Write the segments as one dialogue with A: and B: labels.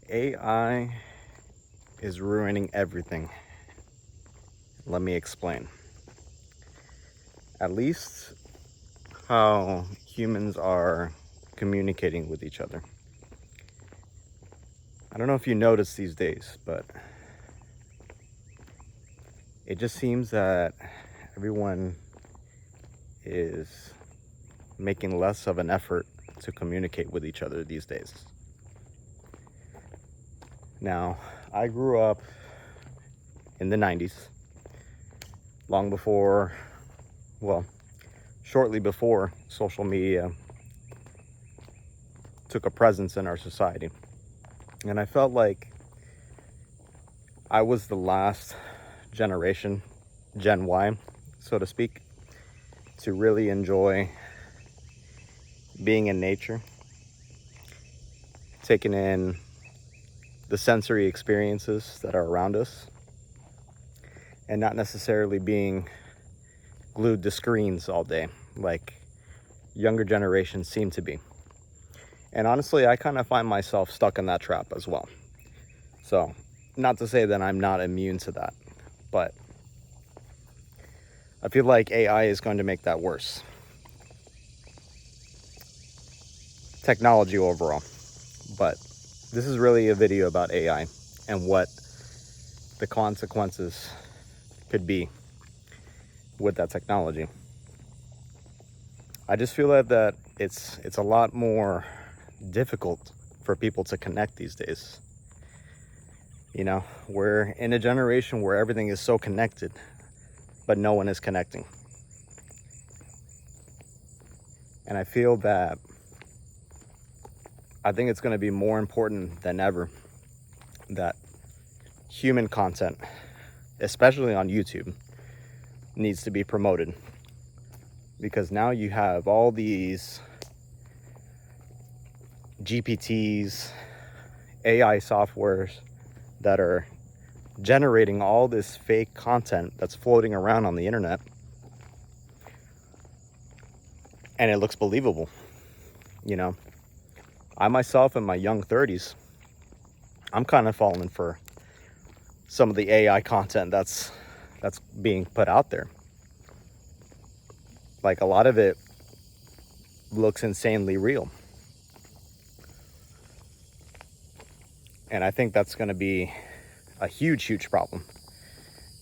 A: AI is ruining everything. Let me explain. At least how humans are communicating with each other. I don't know if you notice these days, but it just seems that everyone is making less of an effort to communicate with each other these days. Now, I grew up in the 90s, long before, well, shortly before social media took a presence in our society. And I felt like I was the last generation, Gen Y, so to speak, to really enjoy being in nature, taking in the sensory experiences that are around us, and not necessarily being glued to screens all day like younger generations seem to be. And honestly, I kind of find myself stuck in that trap as well. So, not to say that I'm not immune to that, but I feel like AI is going to make that worse. Technology overall. But this is really a video about AI and what the consequences could be with that technology. I just feel that it's a lot more difficult for people to connect these days. You know, we're in a generation where everything is so connected, but no one is connecting. And I feel that I think it's going to be more important than ever that human content, especially on YouTube, needs to be promoted. Because now you have all these GPTs, AI softwares that are generating all this fake content that's floating around on the internet. And it looks believable. You know, I myself in my young 30s, I'm kind of falling for some of the AI content that's being put out there. Like, a lot of it looks insanely real. And I think that's going to be a huge problem.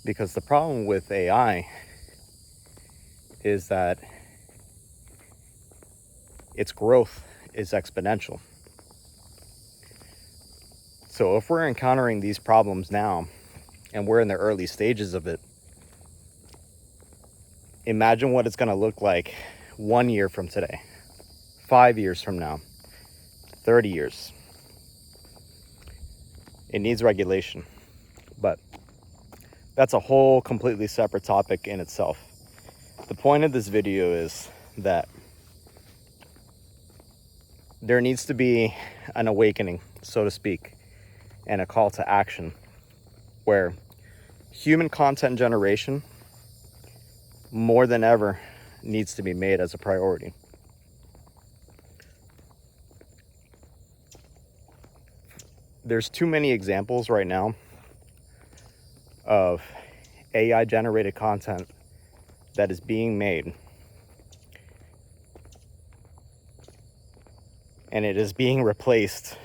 A: Because the problem with AI is that its growth is exponential. So if we're encountering these problems now, and we're in the early stages of it, imagine what it's going to look like 1 year from today, 5 years from now, 30 years. It needs regulation, but that's a whole completely separate topic in itself. The point of this video is that there needs to be an awakening, so to speak, and a call to action where human content generation, more than ever, needs to be made as a priority. There's too many examples right now of AI generated content that is being made, and it is being replaced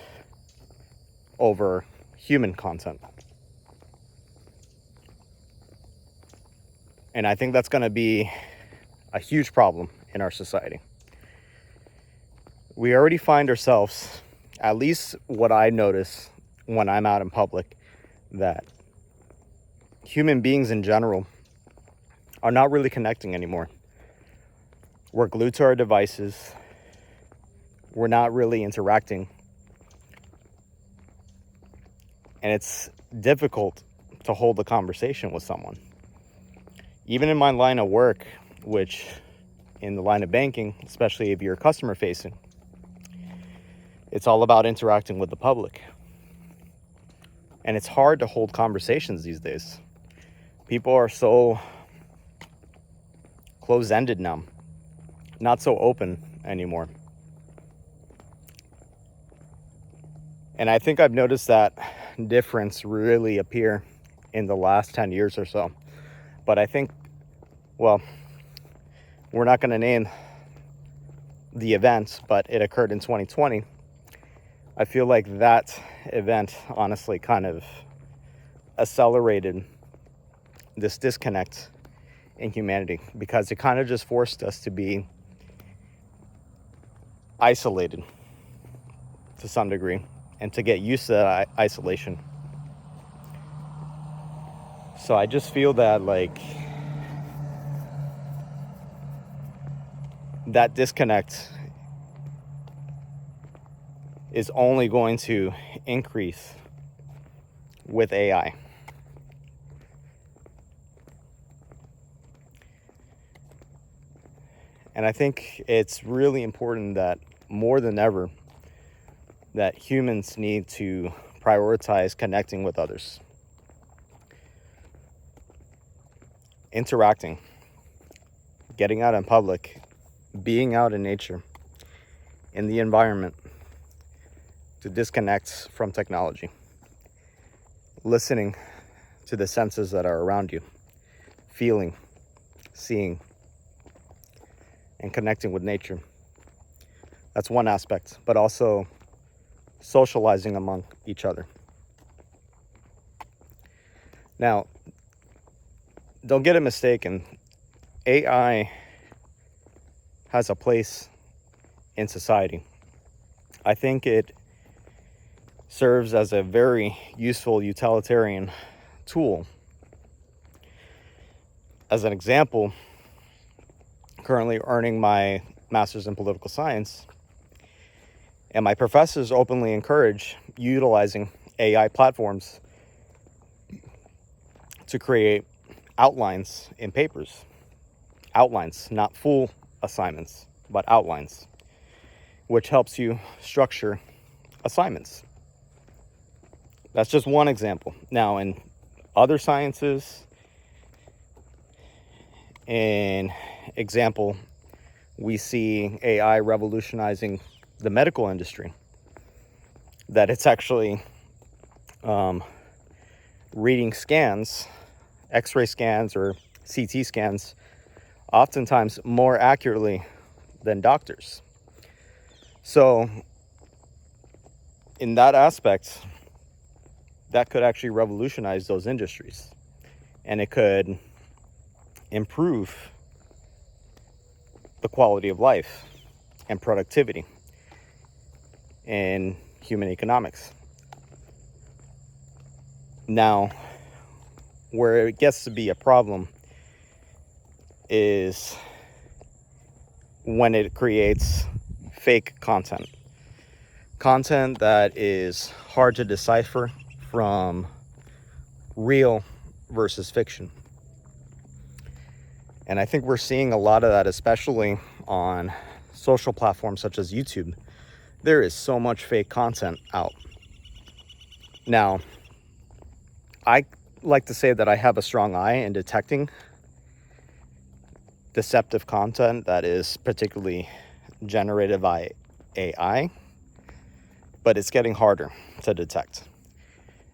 A: over human content. And I think that's going to be a huge problem in our society. We already find ourselves, at least what I notice when I'm out in public, that human beings in general are not really connecting anymore. We're glued to our devices. We're not really interacting. And it's difficult to hold a conversation with someone. Even in my line of work, which in the line of banking, especially if you're customer facing, it's all about interacting with the public. And it's hard to hold conversations these days. People are so close-ended now, not so open anymore. And I think I've noticed that difference really appear in the last 10 years or so. But I think, well, we're not going to name the event, but it occurred in 2020. I feel like that event honestly kind of accelerated this disconnect in humanity, because it kind of just forced us to be isolated to some degree and to get used to that isolation. So I just feel that like that disconnect is only going to increase with AI. And I think it's really important that more than ever that humans need to prioritize connecting with others, interacting, getting out in public, being out in nature, in the environment, to disconnect from technology, listening to the senses that are around you, feeling, seeing, and connecting with nature. That's one aspect, but also socializing among each other. Now, don't get it mistaken. AI has a place in society. I think it serves as a very useful utilitarian tool. As an example, currently earning my master's in political science, and my professors openly encourage utilizing AI platforms to create outlines in papers. Outlines, not full assignments, but outlines, which helps you structure assignments. That's just one example. Now, in other sciences, in example, we see AI revolutionizing the medical industry, that it's actually reading scans, x-ray scans or CT scans, oftentimes more accurately than doctors. So in that aspect, that could actually revolutionize those industries, and it could improve the quality of life and productivity in human economics. Now, where it gets to be a problem is when it creates fake content that is hard to decipher from real versus fiction. And I think we're seeing a lot of that, especially on social platforms such as YouTube. There is so much fake content out. Now, I like to say that I have a strong eye in detecting deceptive content that is particularly generated by AI, but it's getting harder to detect.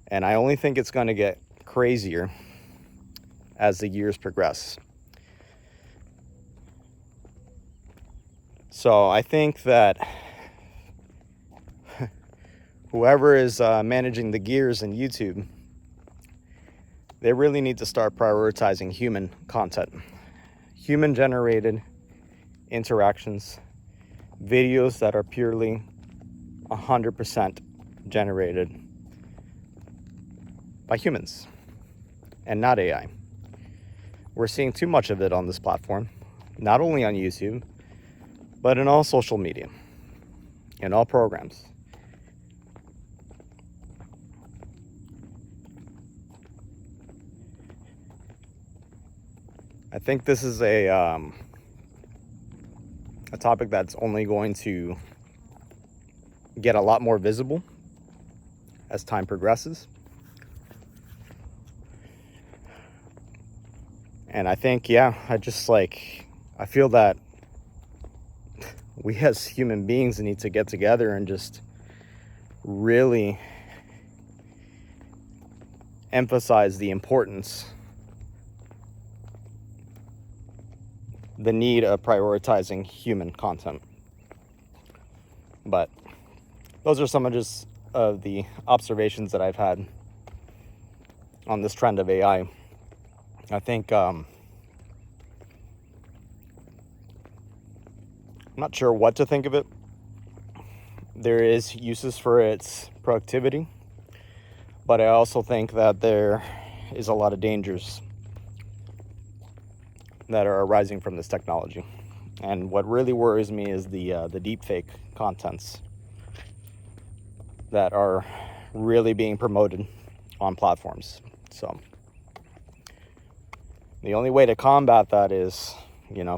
A: And I only think it's going to get crazier as the years progress. So I think that whoever is managing the gears in YouTube, they really need to start prioritizing human content, human generated interactions, videos that are purely 100% generated by humans and not AI. We're seeing too much of it on this platform, not only on YouTube, but in all social media, in all programs. I think this is a topic that's only going to get a lot more visible as time progresses. And I think, I feel that we as human beings need to get together and just really emphasize the importance, the need of prioritizing human content. But those are some of the observations that I've had on this trend of AI. I think I'm not sure what to think of it. There is uses for its productivity, but I also think that there is a lot of dangers that are arising from this technology. And what really worries me is the deepfake contents that are really being promoted on platforms. So the only way to combat that is,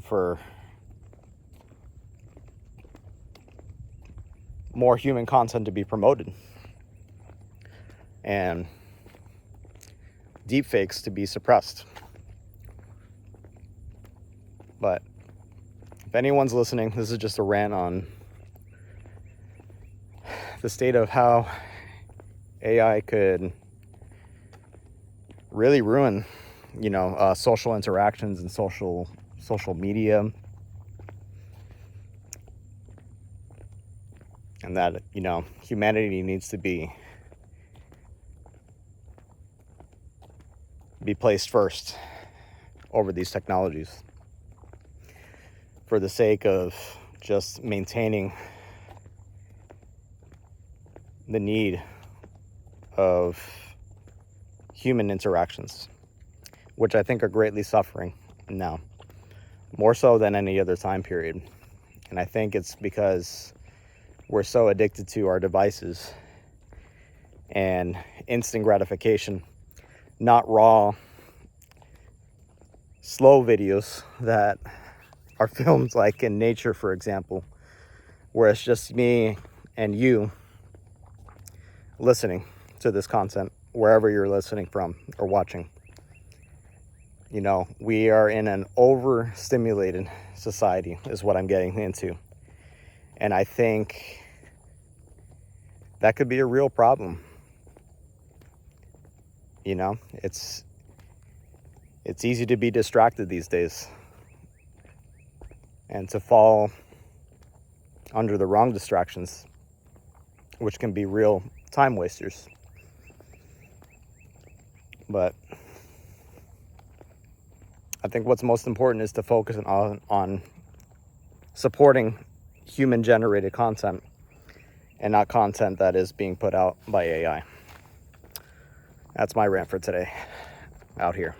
A: for more human content to be promoted and deepfakes to be suppressed. But if anyone's listening, this is just a rant on the state of how AI could really ruin, social interactions and social media. And that, humanity needs to be placed first over these technologies for the sake of just maintaining the need of human interactions, which I think are greatly suffering now, more so than any other time period. And I think it's because we're so addicted to our devices and instant gratification, not raw, slow videos that are filmed like in nature, for example, where it's just me and you listening to this content wherever you're listening from or watching. We are in an overstimulated society is what I'm getting into. And I think that could be a real problem. It's easy to be distracted these days and to fall under the wrong distractions, which can be real time wasters. But I think what's most important is to focus on supporting human-generated content and not content that is being put out by AI. That's my rant for today. Out here.